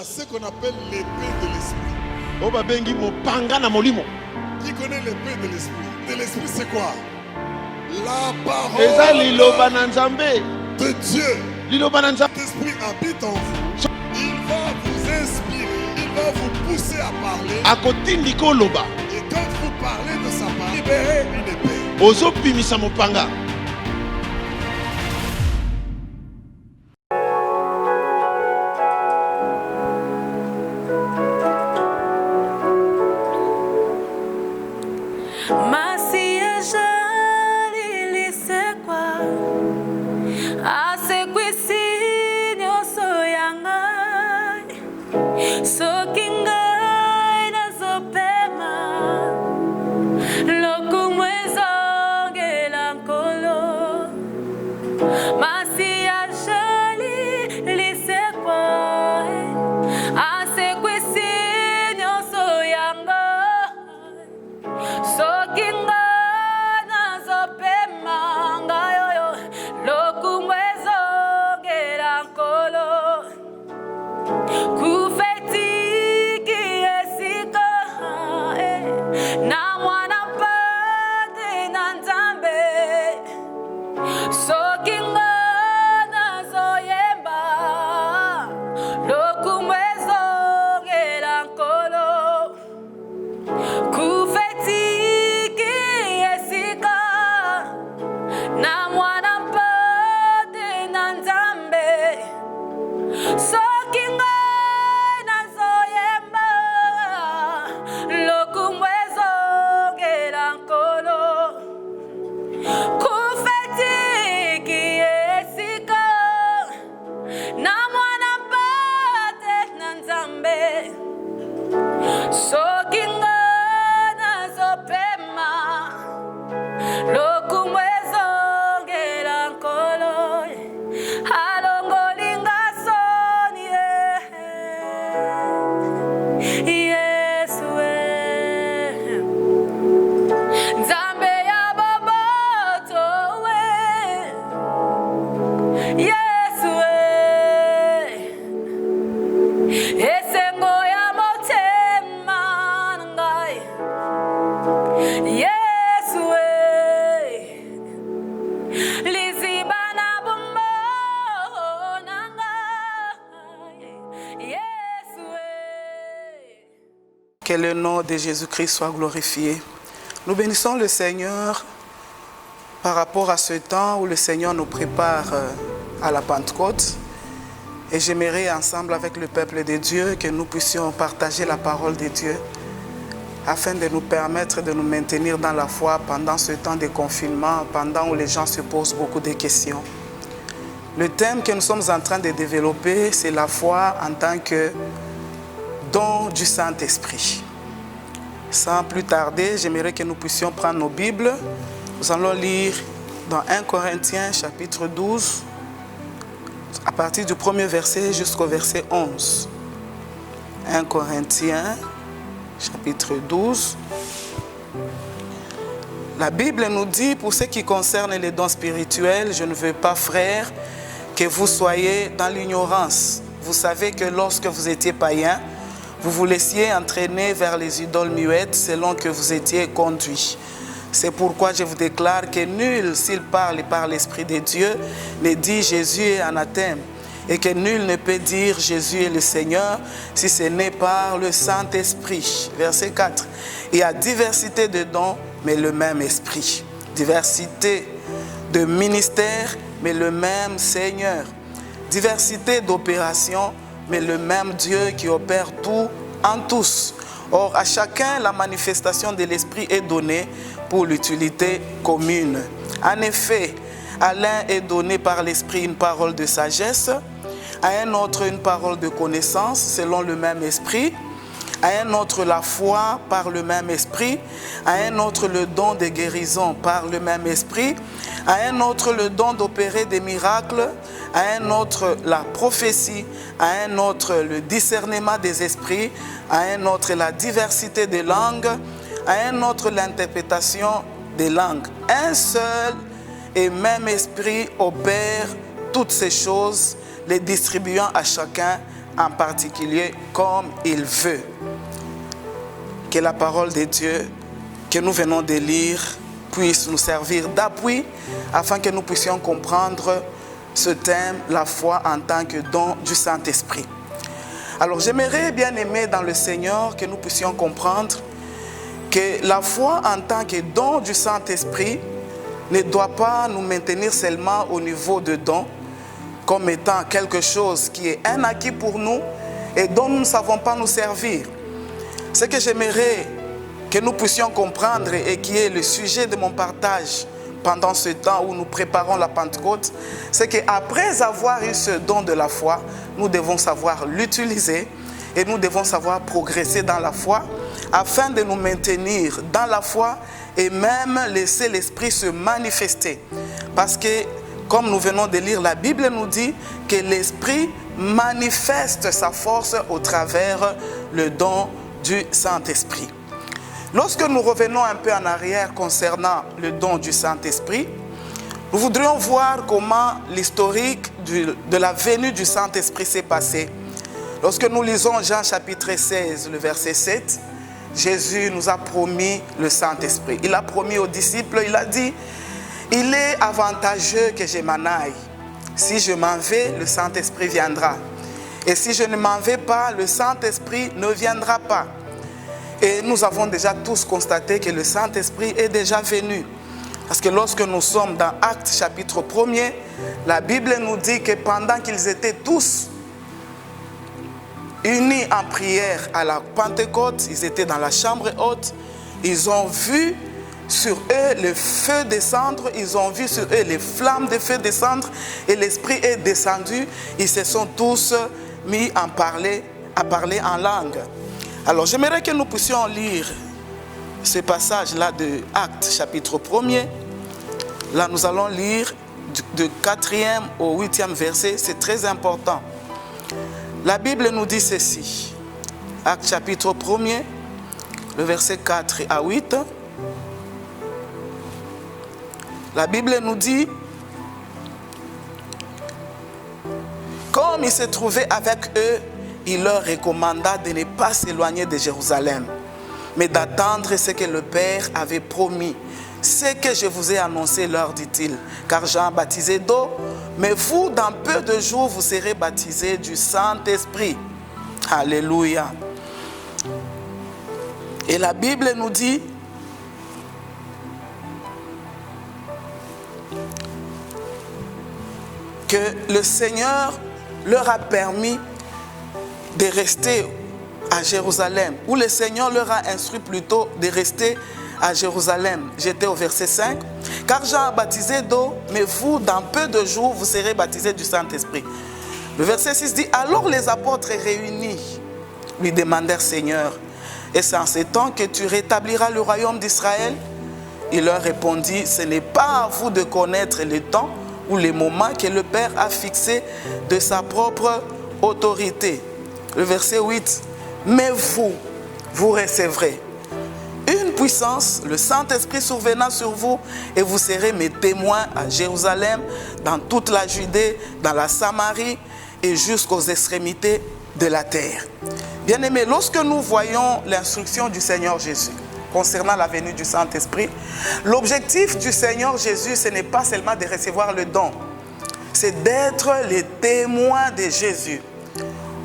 Ce qu'on appelle l'épée de l'esprit. Qui connaît l'épée de l'esprit? De l'esprit, c'est quoi? La parole de Dieu. L'esprit habite en vous. Il va vous inspirer. Il va vous pousser à parler. Et quand vous parlez de sa parole, libérez une épée. Que le nom de Jésus-Christ soit glorifié. Nous bénissons le Seigneur par rapport à ce temps où le Seigneur nous prépare à la Pentecôte. Et j'aimerais ensemble avec le peuple de Dieu que nous puissions partager la parole de Dieu afin de nous permettre de nous maintenir dans la foi pendant ce temps de confinement, pendant où les gens se posent beaucoup de questions. Le thème que nous sommes en train de développer, c'est la foi en tant que don du Saint-Esprit. Sans plus tarder, j'aimerais que nous puissions prendre nos Bibles. Nous allons lire dans 1 Corinthiens chapitre 12, à partir du premier verset jusqu'au verset 11. 1 Corinthiens chapitre 12. La Bible nous dit, pour ce qui concerne les dons spirituels, je ne veux pas, frères, que vous soyez dans l'ignorance. Vous savez que lorsque vous étiez païens, vous vous laissiez entraîner vers les idoles muettes selon que vous étiez conduits. C'est pourquoi je vous déclare que nul, s'il parle par l'Esprit de Dieu, ne dit Jésus est anathème, et que nul ne peut dire Jésus est le Seigneur si ce n'est par le Saint-Esprit. Verset 4. Il y a diversité de dons, mais le même Esprit. Diversité de ministères, mais le même Seigneur. Diversité d'opérations, mais le même Dieu qui opère tout en tous. Or, à chacun, la manifestation de l'Esprit est donnée pour l'utilité commune. En effet, à l'un est donné par l'Esprit une parole de sagesse, à un autre une parole de connaissance selon le même Esprit, à un autre la foi par le même Esprit, à un autre le don de guérison par le même Esprit, à un autre le don d'opérer des miracles, à un autre la prophétie, à un autre le discernement des esprits, à un autre la diversité des langues, à un autre l'interprétation des langues. Un seul et même esprit opère toutes ces choses, les distribuant à chacun en particulier comme il veut. Que la parole de Dieu que nous venons de lire puisse nous servir d'appui afin que nous puissions comprendre ce thème, la foi en tant que don du Saint-Esprit. Alors j'aimerais bien aimer dans le Seigneur que nous puissions comprendre que la foi en tant que don du Saint-Esprit ne doit pas nous maintenir seulement au niveau de don, comme étant quelque chose qui est un acquis pour nous et dont nous ne savons pas nous servir. Ce que j'aimerais que nous puissions comprendre et qui est le sujet de mon partage pendant ce temps où nous préparons la Pentecôte, c'est qu'après avoir eu ce don de la foi, nous devons savoir l'utiliser et nous devons savoir progresser dans la foi afin de nous maintenir dans la foi et même laisser l'Esprit se manifester. Parce que, comme nous venons de lire, la Bible nous dit que l'Esprit manifeste sa force au travers le don du Saint-Esprit. Lorsque nous revenons un peu en arrière concernant le don du Saint-Esprit, nous voudrions voir comment l'historique de la venue du Saint-Esprit s'est passé. Lorsque nous lisons Jean chapitre 16, le verset 7, Jésus nous a promis le Saint-Esprit. Il a promis aux disciples, il a dit, « Il est avantageux que je m'en aille. Si je m'en vais, le Saint-Esprit viendra. Et si je ne m'en vais pas, le Saint-Esprit ne viendra pas. » Et nous avons déjà tous constaté que le Saint-Esprit est déjà venu. Parce que lorsque nous sommes dans Actes chapitre 1er, la Bible nous dit que pendant qu'ils étaient tous unis en prière à la Pentecôte, ils étaient dans la chambre haute, ils ont vu sur eux le feu descendre, ils ont vu sur eux les flammes de feu descendre et l'Esprit est descendu. Ils se sont tous mis à parler en langue. Alors j'aimerais que nous puissions lire ce passage-là de Actes chapitre 1er. Là nous allons lire du 4e au 8e verset, c'est très important. La Bible nous dit ceci, Actes chapitre 1er, le verset 4 à 8. La Bible nous dit, comme il se trouvait avec eux, il leur recommanda de ne pas s'éloigner de Jérusalem, mais d'attendre ce que le Père avait promis. Ce que je vous ai annoncé, leur dit-il, car Jean baptisait d'eau, mais vous, dans peu de jours, vous serez baptisés du Saint-Esprit. Alléluia. Et la Bible nous dit, que le Seigneur leur a permis de rester à Jérusalem, ou le Seigneur leur a instruit plutôt de rester à Jérusalem. J'étais au verset 5. Car Jean a baptisé d'eau, mais vous, dans peu de jours, vous serez baptisés du Saint-Esprit. Le verset 6 dit, alors les apôtres réunis lui demandèrent, Seigneur, est-ce en ce temps que tu rétabliras le royaume d'Israël? Il leur répondit, ce n'est pas à vous de connaître le temps ou les moments que le Père a fixé de sa propre autorité. Le verset 8, mais vous recevrez une puissance, le Saint-Esprit survenant sur vous, et vous serez mes témoins à Jérusalem, dans toute la Judée, dans la Samarie et jusqu'aux extrémités de la terre. Bien-aimés, lorsque nous voyons l'instruction du Seigneur Jésus concernant la venue du Saint-Esprit, l'objectif du Seigneur Jésus, ce n'est pas seulement de recevoir le don, c'est d'être les témoins de Jésus.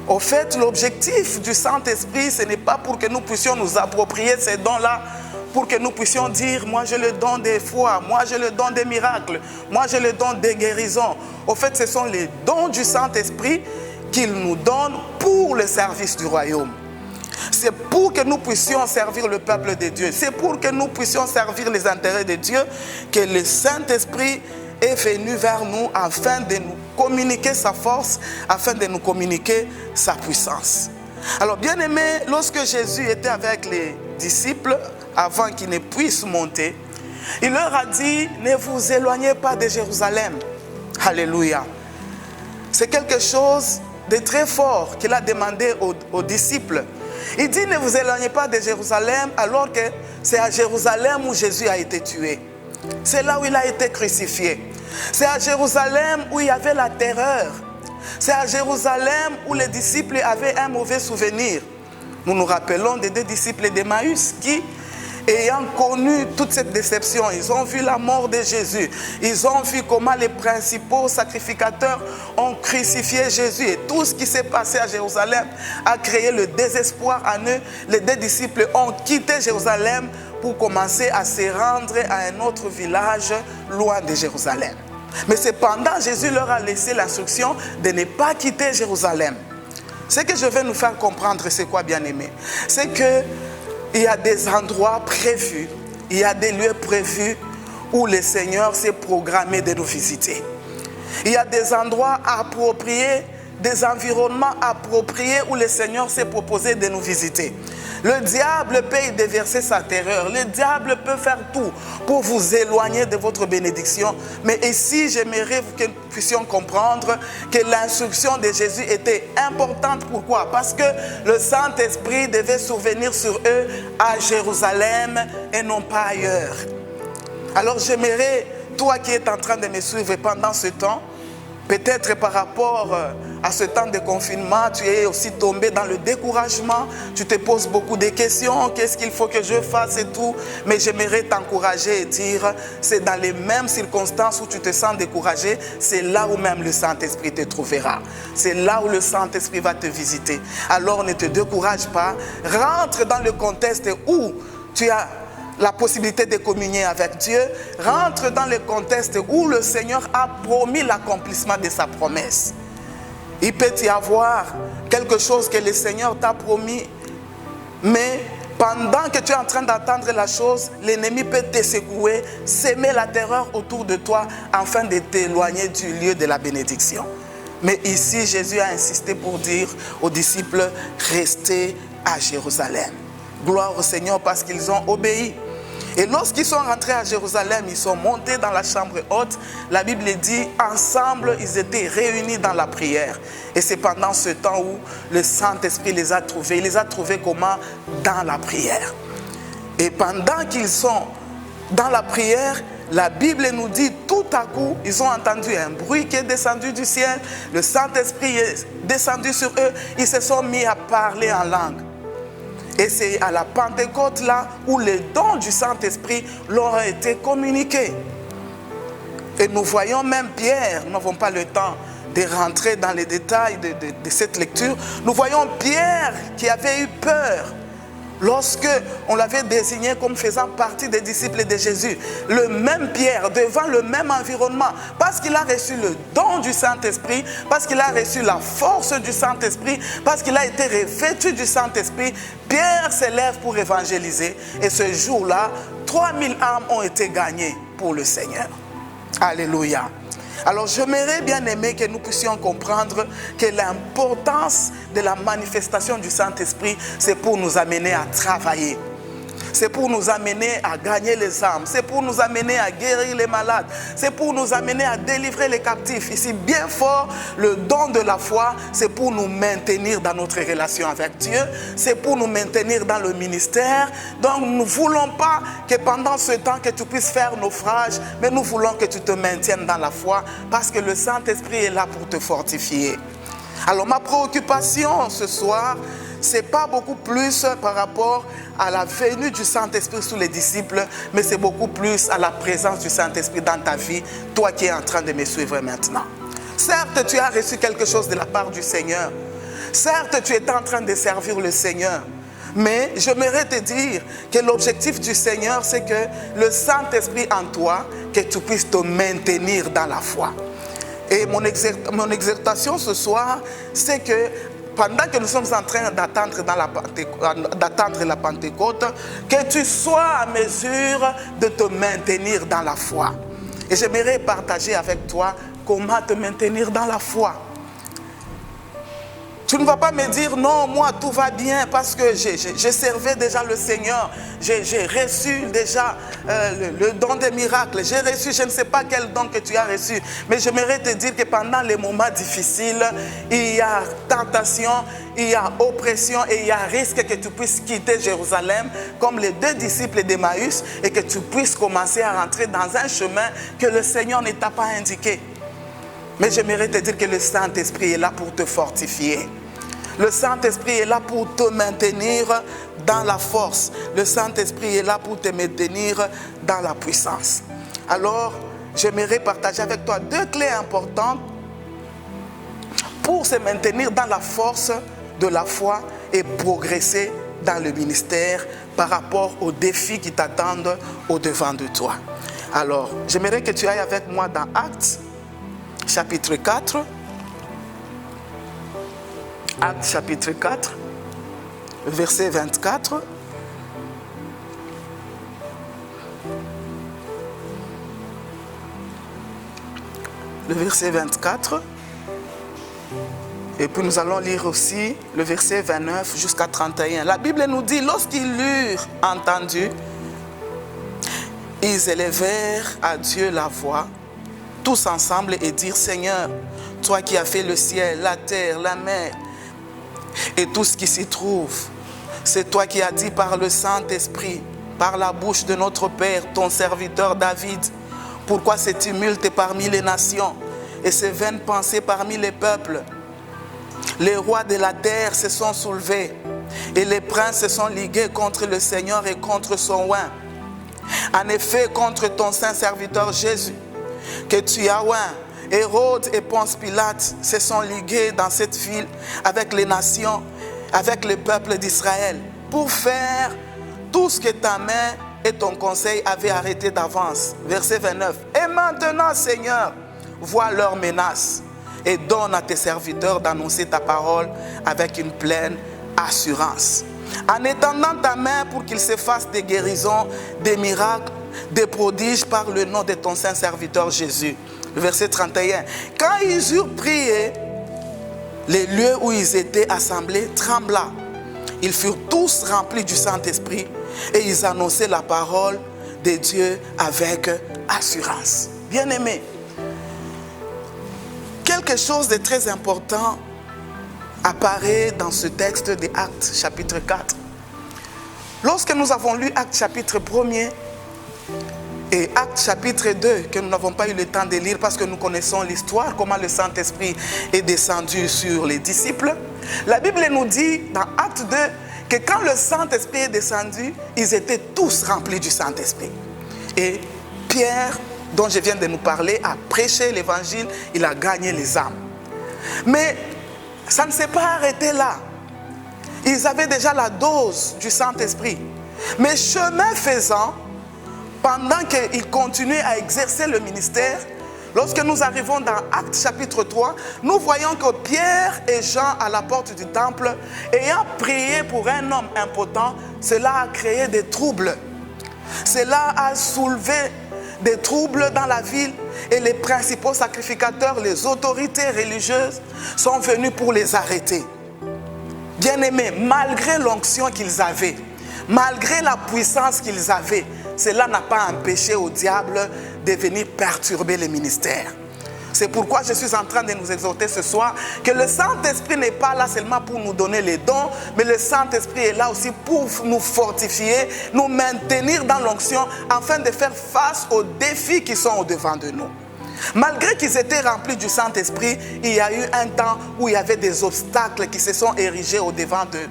Au fait, l'objectif du Saint-Esprit, ce n'est pas pour que nous puissions nous approprier ces dons-là, pour que nous puissions dire, moi j'ai le don des foi, moi j'ai le don des miracles, moi j'ai le don des guérisons. Au fait, ce sont les dons du Saint-Esprit qu'il nous donne pour le service du royaume. C'est pour que nous puissions servir le peuple de Dieu. C'est pour que nous puissions servir les intérêts de Dieu que le Saint-Esprit est venu vers nous afin de nous communiquer sa force, afin de nous communiquer sa puissance. Alors bien aimé, lorsque Jésus était avec les disciples, avant qu'ils ne puissent monter, il leur a dit, ne vous éloignez pas de Jérusalem. Alléluia. C'est quelque chose de très fort qu'il a demandé aux disciples. Il dit, ne vous éloignez pas de Jérusalem, alors que c'est à Jérusalem où Jésus a été tué. C'est là où il a été crucifié. C'est à Jérusalem où il y avait la terreur. C'est à Jérusalem où les disciples avaient un mauvais souvenir. Nous nous rappelons des 2 disciples d'Emmaüs qui, ayant connu toute cette déception, ils ont vu la mort de Jésus. Ils ont vu comment les principaux sacrificateurs ont crucifié Jésus. Et tout ce qui s'est passé à Jérusalem a créé le désespoir en eux. Les 2 disciples ont quitté Jérusalem pour commencer à se rendre à un autre village loin de Jérusalem. Mais cependant, Jésus leur a laissé l'instruction de ne pas quitter Jérusalem. Ce que je vais nous faire comprendre, c'est quoi, bien-aimés? C'est que il y a des endroits prévus, il y a des lieux prévus où le Seigneur s'est programmé de nous visiter. Il y a des endroits appropriés, des environnements appropriés où le Seigneur s'est proposé de nous visiter. Le diable peut y déverser sa terreur. Le diable peut faire tout pour vous éloigner de votre bénédiction. Mais ici, j'aimerais que nous puissions comprendre que l'instruction de Jésus était importante. Pourquoi? Parce que le Saint-Esprit devait survenir sur eux à Jérusalem et non pas ailleurs. Alors j'aimerais, toi qui es en train de me suivre pendant ce temps, peut-être par rapport à ce temps de confinement, tu es aussi tombé dans le découragement. Tu te poses beaucoup de questions. Qu'est-ce qu'il faut que je fasse et tout. Mais j'aimerais t'encourager et dire, c'est dans les mêmes circonstances où tu te sens découragé, c'est là où même le Saint-Esprit te trouvera. C'est là où le Saint-Esprit va te visiter. Alors ne te décourage pas. Rentre dans le contexte où tu as la possibilité de communier avec Dieu. Rentre dans le contexte où le Seigneur a promis l'accomplissement de sa promesse. Il peut y avoir quelque chose que le Seigneur t'a promis, mais pendant que tu es en train d'attendre la chose, l'ennemi peut te secouer, s'aimer la terreur autour de toi afin de t'éloigner du lieu de la bénédiction. Mais ici, Jésus a insisté pour dire aux disciples, restez à Jérusalem. Gloire au Seigneur parce qu'ils ont obéi. Et lorsqu'ils sont rentrés à Jérusalem, ils sont montés dans la chambre haute. La Bible dit, ensemble, ils étaient réunis dans la prière. Et c'est pendant ce temps où le Saint-Esprit les a trouvés. Il les a trouvés comment? Dans la prière. Et pendant qu'ils sont dans la prière, la Bible nous dit, tout à coup, ils ont entendu un bruit qui est descendu du ciel. Le Saint-Esprit est descendu sur eux. Ils se sont mis à parler en langue. Et c'est à la Pentecôte là où les dons du Saint-Esprit leur ont été communiqués. Et nous voyons même Pierre, nous n'avons pas le temps de rentrer dans les détails de cette lecture. Nous voyons Pierre qui avait eu peur lorsque on l'avait désigné comme faisant partie des disciples de Jésus. Le même Pierre, devant le même environnement, parce qu'il a reçu le don du Saint-Esprit, parce qu'il a reçu la force du Saint-Esprit, parce qu'il a été revêtu du Saint-Esprit, Pierre s'élève pour évangéliser. Et ce jour-là, 3000 âmes ont été gagnées pour le Seigneur. Alléluia. Alors j'aimerais bien aimer que nous puissions comprendre que l'importance de la manifestation du Saint-Esprit, c'est pour nous amener à travailler. C'est pour nous amener à gagner les âmes. C'est pour nous amener à guérir les malades. C'est pour nous amener à délivrer les captifs. Ici, bien fort, le don de la foi, c'est pour nous maintenir dans notre relation avec Dieu. C'est pour nous maintenir dans le ministère. Donc, nous ne voulons pas que pendant ce temps que tu puisses faire naufrage, mais nous voulons que tu te maintiennes dans la foi parce que le Saint-Esprit est là pour te fortifier. Alors, ma préoccupation ce soir, c'est pas beaucoup plus par rapport à la venue du Saint-Esprit sous les disciples, mais c'est beaucoup plus à la présence du Saint-Esprit dans ta vie, toi qui es en train de me suivre maintenant. Certes, tu as reçu quelque chose de la part du Seigneur. Certes, tu es en train de servir le Seigneur. Mais j'aimerais te dire que l'objectif du Seigneur, c'est que le Saint-Esprit en toi, que tu puisses te maintenir dans la foi. Et mon exhortation ce soir, c'est que pendant que nous sommes en train d'attendre la Pentecôte, que tu sois en mesure de te maintenir dans la foi. Et j'aimerais partager avec toi comment te maintenir dans la foi. Tu ne vas pas me dire, non, moi tout va bien parce que je servais déjà le Seigneur. J'ai reçu déjà le don des miracles. J'ai reçu, je ne sais pas quel don que tu as reçu. Mais j'aimerais te dire que pendant les moments difficiles, il y a tentation, il y a oppression et il y a risque que tu puisses quitter Jérusalem comme les 2 disciples d'Emmaüs et que tu puisses commencer à rentrer dans un chemin que le Seigneur ne t'a pas indiqué. Mais j'aimerais te dire que le Saint-Esprit est là pour te fortifier. Le Saint-Esprit est là pour te maintenir dans la force. Le Saint-Esprit est là pour te maintenir dans la puissance. Alors, j'aimerais partager avec toi 2 clés importantes pour se maintenir dans la force de la foi et progresser dans le ministère par rapport aux défis qui t'attendent au-devant de toi. Alors, j'aimerais que tu ailles avec moi dans Actes, chapitre 4. Actes, chapitre 4, verset 24. Le verset 24. Et puis nous allons lire aussi le verset 29 jusqu'à 31. La Bible nous dit, lorsqu'ils l'eurent entendu, ils élevèrent à Dieu la voix, tous ensemble, et dirent, Seigneur, toi qui as fait le ciel, la terre, la mer, et tout ce qui s'y trouve, c'est toi qui as dit par le Saint-Esprit, par la bouche de notre Père, ton serviteur David, pourquoi ce tumulte parmi les nations et ces vaines pensées parmi les peuples? Les rois de la terre se sont soulevés et les princes se sont ligués contre le Seigneur et contre son oint. En effet, contre ton saint serviteur Jésus, que tu as oint, Hérode et Ponce Pilate se sont ligués dans cette ville avec les nations, avec le peuple d'Israël, pour faire tout ce que ta main et ton conseil avaient arrêté d'avance. Verset 29. Et maintenant, Seigneur, vois leurs menaces et donne à tes serviteurs d'annoncer ta parole avec une pleine assurance. En étendant ta main pour qu'il se fasse des guérisons, des miracles, des prodiges par le nom de ton saint serviteur Jésus. Verset 31. Quand ils eurent prié, les lieux où ils étaient assemblés trembla. Ils furent tous remplis du Saint-Esprit et ils annonçaient la parole de Dieu avec assurance. Bien-aimés, quelque chose de très important apparaît dans ce texte de Actes chapitre 4. Lorsque nous avons lu Actes chapitre 1er et Actes chapitre 2, que nous n'avons pas eu le temps de lire parce que nous connaissons l'histoire, comment le Saint-Esprit est descendu sur les disciples, la Bible nous dit dans Actes 2 que quand le Saint-Esprit est descendu, ils étaient tous remplis du Saint-Esprit. Et Pierre, dont je viens de nous parler, a prêché l'évangile, il a gagné les âmes. Mais ça ne s'est pas arrêté là. Ils avaient déjà la dose du Saint-Esprit. Mais chemin faisant, pendant qu'ils continuaient à exercer le ministère, lorsque nous arrivons dans Actes chapitre 3, nous voyons que Pierre et Jean à la porte du temple, ayant prié pour un homme impotent, cela a créé des troubles. Cela a soulevé des troubles dans la ville et les principaux sacrificateurs, les autorités religieuses sont venus pour les arrêter. Bien-aimés, malgré l'onction qu'ils avaient, malgré la puissance qu'ils avaient, cela n'a pas empêché au diable de venir perturber le ministère. C'est pourquoi je suis en train de nous exhorter ce soir que le Saint-Esprit n'est pas là seulement pour nous donner les dons, mais le Saint-Esprit est là aussi pour nous fortifier, nous maintenir dans l'onction afin de faire face aux défis qui sont au-devant de nous. Malgré qu'ils étaient remplis du Saint-Esprit, il y a eu un temps où il y avait des obstacles qui se sont érigés au-devant d'eux.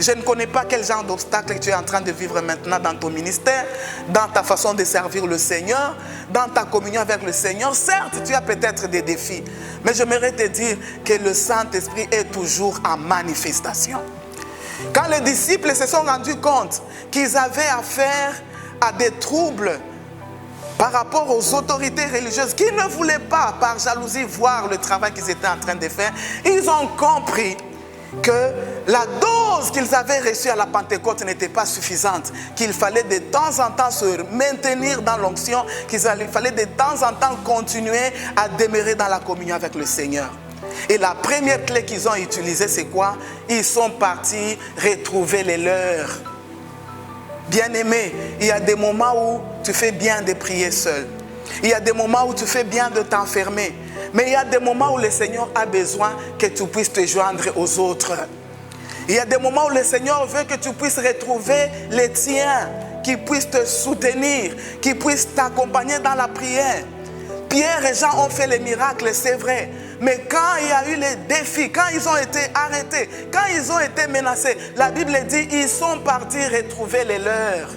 Je ne connais pas quel genre d'obstacle tu es en train de vivre maintenant dans ton ministère, dans ta façon de servir le Seigneur, dans ta communion avec le Seigneur. Certes, tu as peut-être des défis, mais j'aimerais te dire que le Saint-Esprit est toujours en manifestation. Quand les disciples se sont rendus compte qu'ils avaient affaire à des troubles par rapport aux autorités religieuses qui ne voulaient pas, par jalousie, voir le travail qu'ils étaient en train de faire, ils ont compris que la dose qu'ils avaient reçue à la Pentecôte n'était pas suffisante, qu'il fallait de temps en temps se maintenir dans l'onction, qu'il fallait de temps en temps continuer à demeurer dans la communion avec le Seigneur. Et la première clé qu'ils ont utilisée, c'est quoi? Ils sont partis retrouver les leurs. Bien-aimé, il y a des moments où tu fais bien de prier seul. Il y a des moments où tu fais bien de t'enfermer. Mais il y a des moments où le Seigneur a besoin que tu puisses te joindre aux autres. Il y a des moments où le Seigneur veut que tu puisses retrouver les tiens, qui puissent te soutenir, qui puissent t'accompagner dans la prière. Pierre et Jean ont fait les miracles, c'est vrai. Mais quand il y a eu les défis, quand ils ont été arrêtés, quand ils ont été menacés, la Bible dit ils sont partis retrouver les leurs.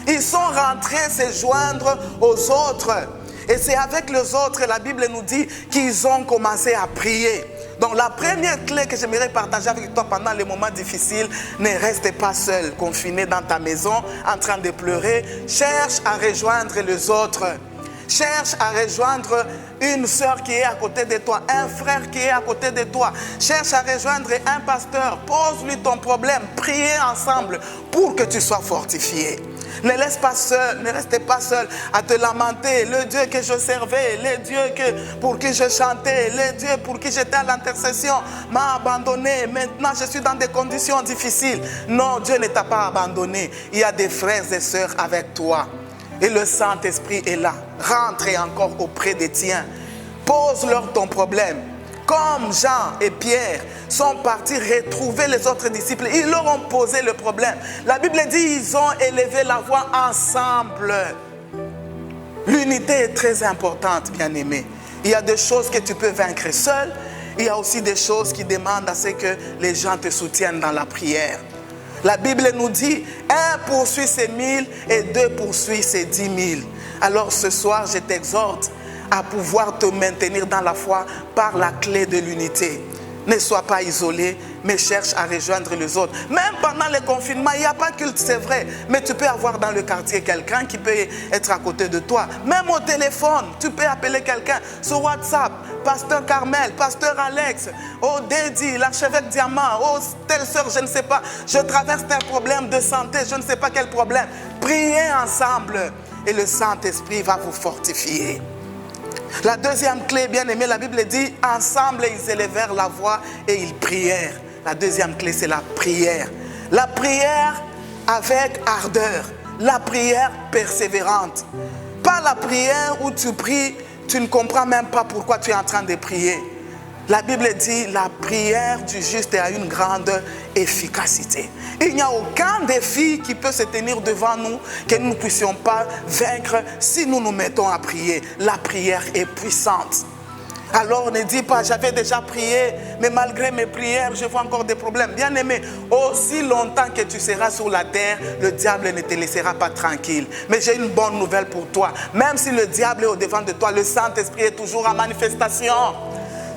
Ils sont rentrés se joindre aux autres. Et c'est avec les autres, la Bible nous dit qu'ils ont commencé à prier. Donc la première clé que j'aimerais partager avec toi pendant les moments difficiles, ne reste pas seul, confiné dans ta maison, en train de pleurer. Cherche à rejoindre les autres. Cherche à rejoindre une sœur qui est à côté de toi, un frère qui est à côté de toi. Cherche à rejoindre un pasteur. Pose-lui ton problème. Priez ensemble pour que tu sois fortifié. Ne reste pas seul à te lamenter. Le Dieu que je servais, le Dieu pour qui je chantais, le Dieu pour qui j'étais à l'intercession m'a abandonné. Maintenant, je suis dans des conditions difficiles. Non, Dieu ne t'a pas abandonné. Il y a des frères et sœurs avec toi. Et le Saint-Esprit est là. Rentre encore auprès des tiens. Pose-leur ton problème. Comme Jean et Pierre sont partis retrouver les autres disciples, ils leur ont posé le problème. La Bible dit ils ont élevé la voix ensemble. L'unité est très importante, bien-aimé. Il y a des choses que tu peux vaincre seul. Il y a aussi des choses qui demandent à ce que les gens te soutiennent dans la prière. La Bible nous dit, 1 poursuit ses 1000 et 2 poursuit ses 10 000. Alors ce soir, je t'exhorte à pouvoir te maintenir dans la foi par la clé de l'unité. Ne sois pas isolé, mais cherche à rejoindre les autres. Même pendant le confinement, il n'y a pas de culte, c'est vrai. Mais tu peux avoir dans le quartier quelqu'un qui peut être à côté de toi. Même au téléphone, tu peux appeler quelqu'un sur WhatsApp. Pasteur Carmel, Pasteur Alex, oh Dédi, l'archevêque Diamant, oh telle sœur, je ne sais pas. Je traverse un problème de santé, je ne sais pas quel problème. Priez ensemble et le Saint-Esprit va vous fortifier. La deuxième clé, bien aimé, la Bible dit, ensemble ils élevèrent la voix et ils prièrent. La deuxième clé, c'est la prière. La prière avec ardeur. La prière persévérante. Pas la prière où tu pries, tu ne comprends même pas pourquoi tu es en train de prier. La Bible dit, la prière du juste a une grande efficacité. Il n'y a aucun défi qui peut se tenir devant nous que nous ne puissions pas vaincre si nous nous mettons à prier. La prière est puissante. Alors ne dis pas, j'avais déjà prié, mais malgré mes prières, je vois encore des problèmes. Bien aimé, aussi longtemps que tu seras sur la terre, le diable ne te laissera pas tranquille. Mais j'ai une bonne nouvelle pour toi. Même si le diable est au-devant de toi, le Saint-Esprit est toujours en manifestation.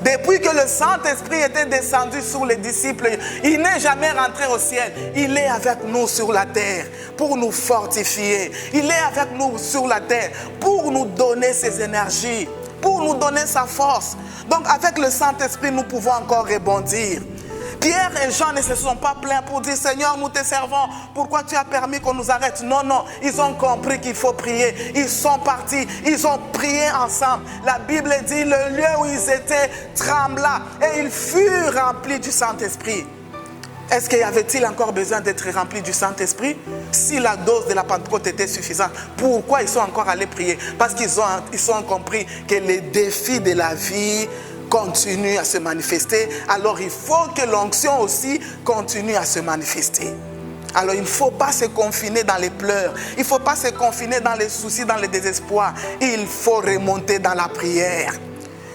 Depuis que le Saint-Esprit était descendu sur les disciples, il n'est jamais rentré au ciel. Il est avec nous sur la terre pour nous fortifier. Il est avec nous sur la terre pour nous donner ses énergies, pour nous donner sa force. Donc avec le Saint-Esprit, nous pouvons encore rebondir. Pierre et Jean ne se sont pas plaints pour dire, Seigneur, nous te servons, pourquoi tu as permis qu'on nous arrête? Non, non, ils ont compris qu'il faut prier. Ils sont partis, ils ont prié ensemble. La Bible dit, le lieu où ils étaient trembla et ils furent remplis du Saint-Esprit. Est-ce qu'il y avait-il encore besoin d'être remplis du Saint-Esprit? Si la dose de la Pentecôte était suffisante, pourquoi ils sont encore allés prier? Parce qu'ils ont compris que les défis de la vie continue à se manifester, alors il faut que l'onction aussi continue à se manifester. Alors il ne faut pas se confiner dans les pleurs, il ne faut pas se confiner dans les soucis, dans le désespoir. Il faut remonter dans la prière.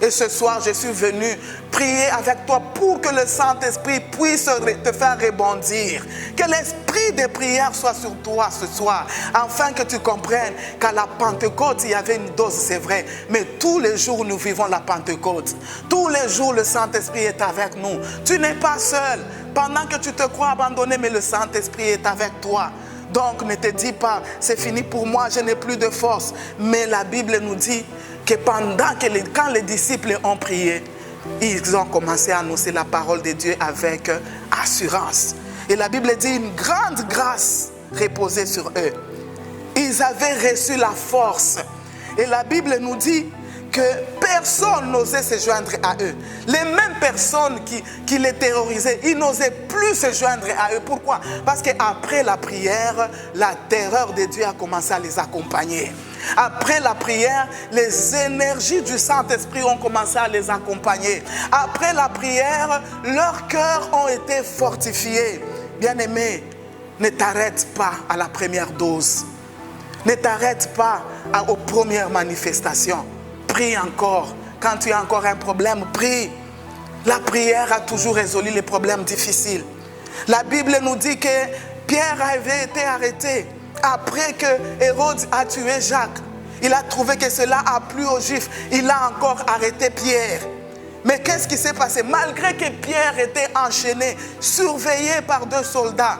Et ce soir, je suis venu prier avec toi pour que le Saint-Esprit puisse te faire rebondir. Que l'esprit de prière soit sur toi ce soir, afin que tu comprennes qu'à la Pentecôte, il y avait une dose, c'est vrai. Mais tous les jours, nous vivons la Pentecôte. Tous les jours, le Saint-Esprit est avec nous. Tu n'es pas seul. Pendant que tu te crois abandonné, mais le Saint-Esprit est avec toi. Donc ne te dis pas, c'est fini pour moi, je n'ai plus de force. Mais la Bible nous dit que quand les disciples ont prié, ils ont commencé à annoncer la parole de Dieu avec assurance. Et la Bible dit une grande grâce reposait sur eux. Ils avaient reçu la force. Et la Bible nous dit que personne n'osait se joindre à eux. Les mêmes personnes qui les terrorisaient, ils n'osaient plus se joindre à eux. Pourquoi? Parce qu'après la prière, la terreur de Dieu a commencé à les accompagner. Après la prière, les énergies du Saint-Esprit ont commencé à les accompagner. Après la prière, leurs cœurs ont été fortifiés. Bien-aimé, ne t'arrête pas à la première dose. Ne t'arrête pas aux premières manifestations. prie encore. Quand tu as encore un problème, prie. La prière a toujours résolu les problèmes difficiles. La Bible nous dit que Pierre avait été arrêté après que Hérode a tué Jacques. Il a trouvé que cela a plu aux Juifs. Il a encore arrêté Pierre. Mais qu'est-ce qui s'est passé? Malgré que Pierre était enchaîné, surveillé par 2 soldats,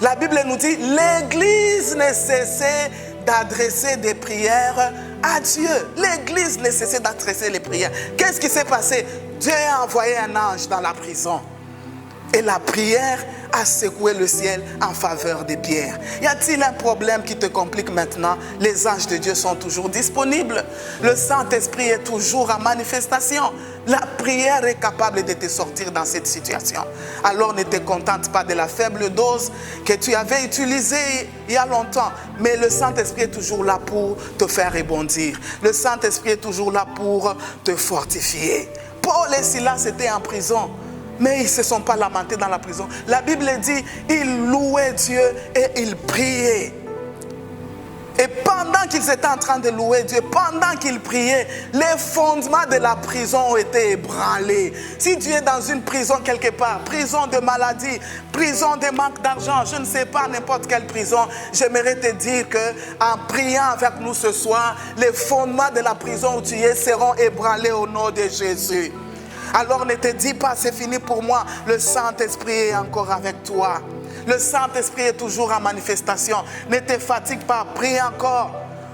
la Bible nous dit l'Église ne cessait d'adresser des prières à Dieu. L'Église ne cessait d'adresser les prières. Qu'est-ce qui s'est passé? Dieu a envoyé un ange dans la prison. Et la prière a secoué le ciel en faveur de Pierre. Y a-t-il un problème qui te complique maintenant? Les anges de Dieu sont toujours disponibles. Le Saint-Esprit est toujours en manifestation. La prière est capable de te sortir dans cette situation. Alors ne te contente pas de la faible dose que tu avais utilisée il y a longtemps. Mais le Saint-Esprit est toujours là pour te faire rebondir. Le Saint-Esprit est toujours là pour te fortifier. Paul et Silas étaient en prison. Mais ils ne se sont pas lamentés dans la prison. La Bible dit, ils louaient Dieu et ils priaient. Et pendant qu'ils étaient en train de louer Dieu, pendant qu'ils priaient, les fondements de la prison ont été ébranlés. Si tu es dans une prison quelque part, prison de maladie, prison de manque d'argent, je ne sais pas, n'importe quelle prison, j'aimerais te dire qu'en priant avec nous ce soir, les fondements de la prison où tu es seront ébranlés au nom de Jésus. Alors ne te dis pas, c'est fini pour moi. Le Saint-Esprit est encore avec toi. Le Saint-Esprit est toujours en manifestation. Ne te fatigue pas, prie encore.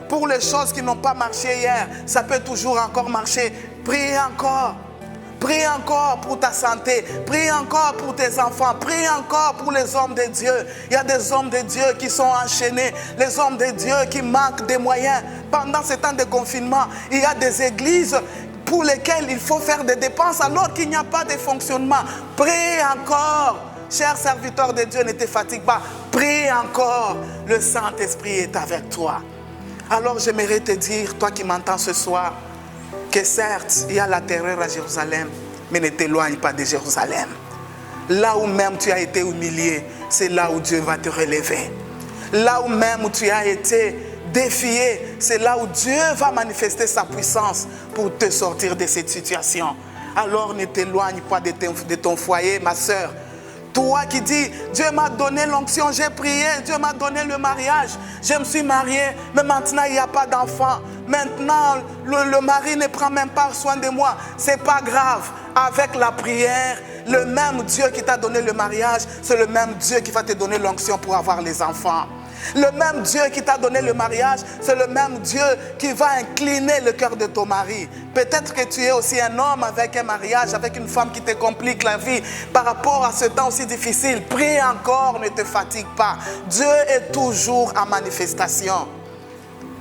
Pour les choses qui n'ont pas marché hier, ça peut toujours encore marcher. Prie encore. Prie encore pour ta santé. Prie encore pour tes enfants. Prie encore pour les hommes de Dieu. Il y a des hommes de Dieu qui sont enchaînés. Les hommes de Dieu qui manquent des moyens. Pendant ce temps de confinement, il y a des églises pour lesquels il faut faire des dépenses alors qu'il n'y a pas de fonctionnement. Prie encore. Chers serviteurs de Dieu, ne te fatigue pas. Prie encore. Le Saint-Esprit est avec toi. Alors j'aimerais te dire, toi qui m'entends ce soir, que certes, il y a la terreur à Jérusalem, mais ne t'éloigne pas de Jérusalem. Là où même tu as été humilié, c'est là où Dieu va te relever. Là où même tu as été défié, c'est là où Dieu va manifester sa puissance pour te sortir de cette situation. Alors ne t'éloigne pas de ton foyer, ma soeur. Toi qui dis, Dieu m'a donné l'onction, j'ai prié, Dieu m'a donné le mariage, je me suis marié, mais maintenant il n'y a pas d'enfant. Maintenant, le mari ne prend même pas soin de moi. C'est pas grave. Avec la prière, le même Dieu qui t'a donné le mariage, c'est le même Dieu qui va te donner l'onction pour avoir les enfants. Le même Dieu qui t'a donné le mariage, c'est le même Dieu qui va incliner le cœur de ton mari. Peut-être que tu es aussi un homme avec un mariage, avec une femme qui te complique la vie par rapport à ce temps aussi difficile. Prie encore, ne te fatigue pas. Dieu est toujours en manifestation.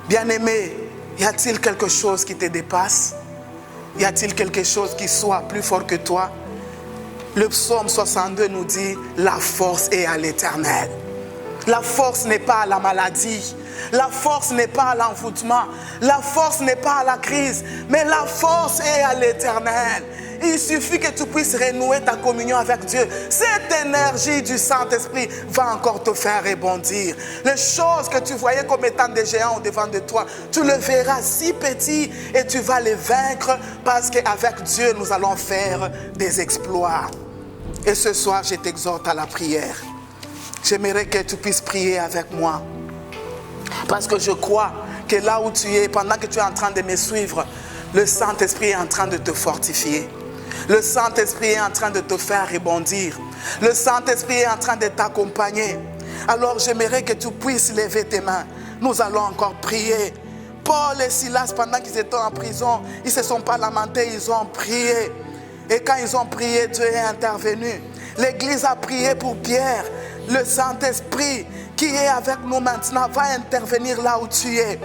Bien-aimé, y a-t-il quelque chose qui te dépasse? Y a-t-il quelque chose qui soit plus fort que toi? Le psaume 62 nous dit, la force est à l'Éternel. La force n'est pas à la maladie. La force n'est pas à l'envoûtement. La force n'est pas à la crise. Mais la force est à l'Éternel. Il suffit que tu puisses renouer ta communion avec Dieu. Cette énergie du Saint-Esprit va encore te faire rebondir. Les choses que tu voyais comme étant des géants au-devant de toi, tu le verras si petit et tu vas les vaincre parce qu'avec Dieu, nous allons faire des exploits. Et ce soir, je t'exhorte à la prière. J'aimerais que tu puisses prier avec moi. Parce que je crois que là où tu es, pendant que tu es en train de me suivre, le Saint-Esprit est en train de te fortifier. Le Saint-Esprit est en train de te faire rebondir. Le Saint-Esprit est en train de t'accompagner. Alors j'aimerais que tu puisses lever tes mains. Nous allons encore prier. Paul et Silas, pendant qu'ils étaient en prison, ils ne se sont pas lamentés, ils ont prié. Et quand ils ont prié, Dieu est intervenu. L'Église a prié pour Pierre. Le Saint-Esprit qui est avec nous maintenant va intervenir là où tu es.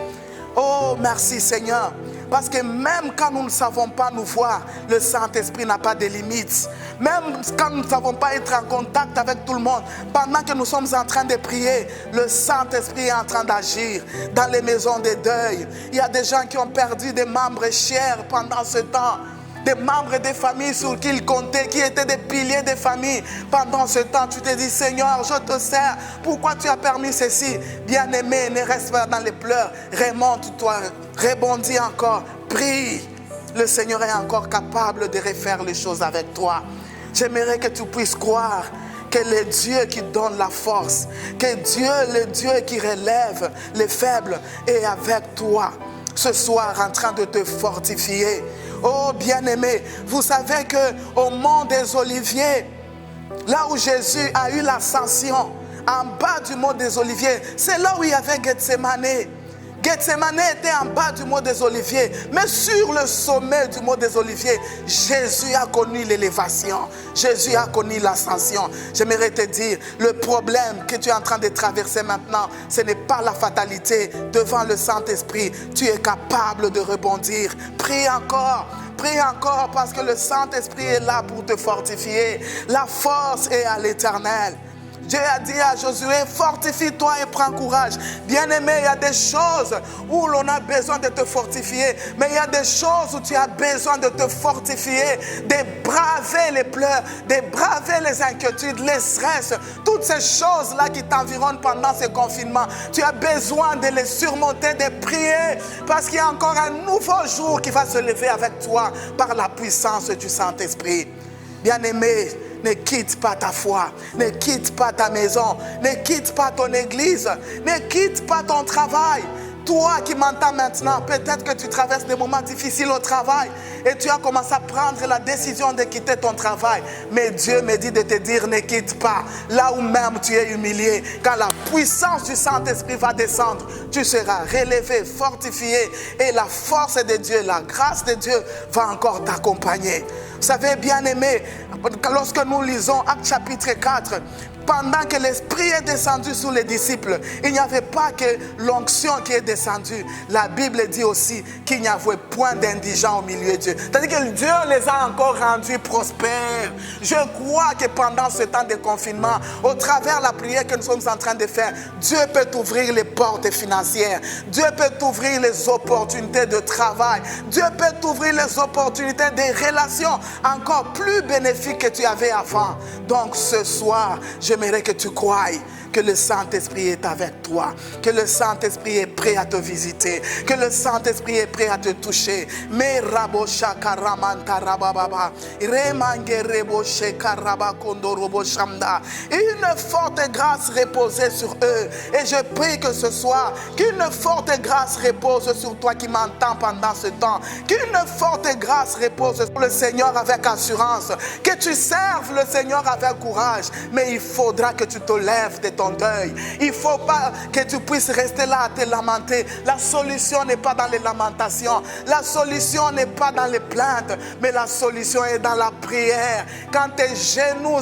Oh, merci Seigneur. Parce que même quand nous ne savons pas nous voir, le Saint-Esprit n'a pas de limites. Même quand nous ne savons pas être en contact avec tout le monde, pendant que nous sommes en train de prier, le Saint-Esprit est en train d'agir dans les maisons de deuil. Il y a des gens qui ont perdu des membres chers pendant ce temps. Des membres des familles sur qui ils comptaient, qui étaient des piliers des familles. Pendant ce temps, tu te dis, Seigneur, je te sers. Pourquoi tu as permis ceci? Bien-aimé, ne reste pas dans les pleurs. Remonte-toi, rebondis encore. Prie. Le Seigneur est encore capable de refaire les choses avec toi. J'aimerais que tu puisses croire que le Dieu qui donne la force, que Dieu, le Dieu qui relève les faibles, est avec toi ce soir en train de te fortifier. Oh bien-aimé, vous savez qu'au mont des Oliviers, là où Jésus a eu l'ascension, en bas du mont des Oliviers, c'est là où il y avait Gethsemane. Gethsemane était en bas du mont des Oliviers, mais sur le sommet du mont des Oliviers, Jésus a connu l'élévation, Jésus a connu l'ascension. J'aimerais te dire, le problème que tu es en train de traverser maintenant, ce n'est pas la fatalité. Devant le Saint-Esprit, tu es capable de rebondir. Prie encore parce que le Saint-Esprit est là pour te fortifier. La force est à l'Éternel. Dieu a dit à Josué, fortifie-toi et prends courage. Bien-aimé, il y a des choses où l'on a besoin de te fortifier. Mais il y a des choses où tu as besoin de te fortifier, de braver les pleurs, de braver les inquiétudes, les stress. Toutes ces choses-là qui t'environnent pendant ce confinement. Tu as besoin de les surmonter, de prier. Parce qu'il y a encore un nouveau jour qui va se lever avec toi par la puissance du Saint-Esprit. Bien-aimé, ne quitte pas ta foi, ne quitte pas ta maison, ne quitte pas ton église, ne quitte pas ton travail. Toi qui m'entends maintenant, peut-être que tu traverses des moments difficiles au travail et tu as commencé à prendre la décision de quitter ton travail. Mais Dieu me dit de te dire, ne quitte pas. Là où même tu es humilié, quand la puissance du Saint-Esprit va descendre, tu seras relevé, fortifié et la force de Dieu, la grâce de Dieu va encore t'accompagner. Vous savez, bien-aimés, lorsque nous lisons Actes chapitre 4, pendant que l'Esprit est descendu sur les disciples, il n'y avait pas que l'onction qui est descendue. La Bible dit aussi qu'il n'y avait point d'indigents au milieu d'eux. C'est-à-dire que Dieu les a encore rendus prospères. Je crois que pendant ce temps de confinement, au travers de la prière que nous sommes en train de faire, Dieu peut t'ouvrir les portes financières. Dieu peut t'ouvrir les opportunités de travail. Dieu peut t'ouvrir les opportunités de relations encore plus bénéfiques que tu avais avant. Donc ce soir, j'aimerais que tu croies que le Saint-Esprit est avec toi, que le Saint-Esprit est prêt à te visiter, que le Saint-Esprit est prêt à te toucher. Mais une forte grâce reposait sur eux. Et je prie que ce soir, qu'une forte grâce repose sur toi qui m'entends pendant ce temps. Qu'une forte grâce repose sur le Seigneur avec assurance. Que tu serves le Seigneur avec courage. Mais il faudra que tu te lèves de ton deuil. Il ne faut pas que tu puisses rester là à te lamenter. La solution n'est pas dans les lamentations. La solution n'est pas dans les plaintes. Mais la solution est dans la prière. Quand tes genoux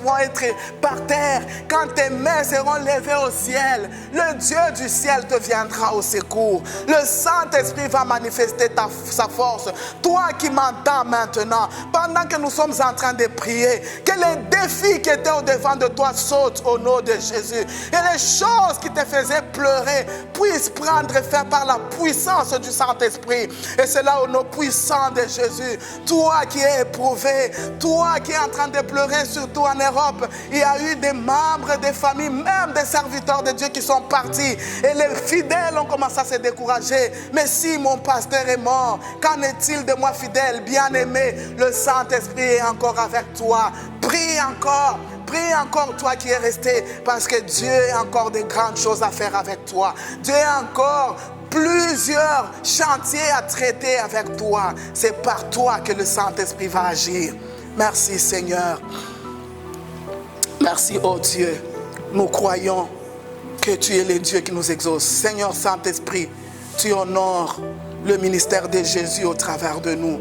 vont être par terre, quand tes mains seront levées au ciel, le Dieu du ciel te viendra au secours. Le Saint-Esprit va manifester sa force. Toi qui m'entends maintenant, pendant que nous sommes en train de prier, que les défis qui étaient au-devant de toi sautent au nom de Jésus. Et les choses qui te faisaient pleurer puissent prendre fin par la puissance du Saint-Esprit. Et c'est là au nom puissant de Jésus. Toi qui es éprouvé, toi qui es en train de pleurer, surtout en Europe, il y a eu des membres des familles, même des serviteurs de Dieu qui sont partis. Et les fidèles ont commencé à se décourager. Mais si mon pasteur est mort, qu'en est-il de moi fidèle, bien-aimé? Le Saint-Esprit est encore avec toi. Prie encore. Prie encore toi qui es resté, parce que Dieu a encore de grandes choses à faire avec toi. Dieu a encore plusieurs chantiers à traiter avec toi. C'est par toi que le Saint-Esprit va agir. Merci Seigneur. Merci oh Dieu. Nous croyons que tu es le Dieu qui nous exauce. Seigneur Saint-Esprit, tu honores le ministère de Jésus au travers de nous.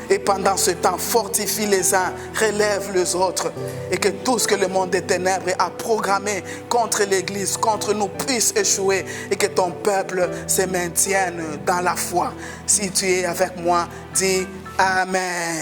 Et pendant ce temps, fortifie les uns, relève les autres. Et que tout ce que le monde des ténèbres a programmé contre l'Église, contre nous, puisse échouer. Et que ton peuple se maintienne dans la foi. Si tu es avec moi, dis Amen.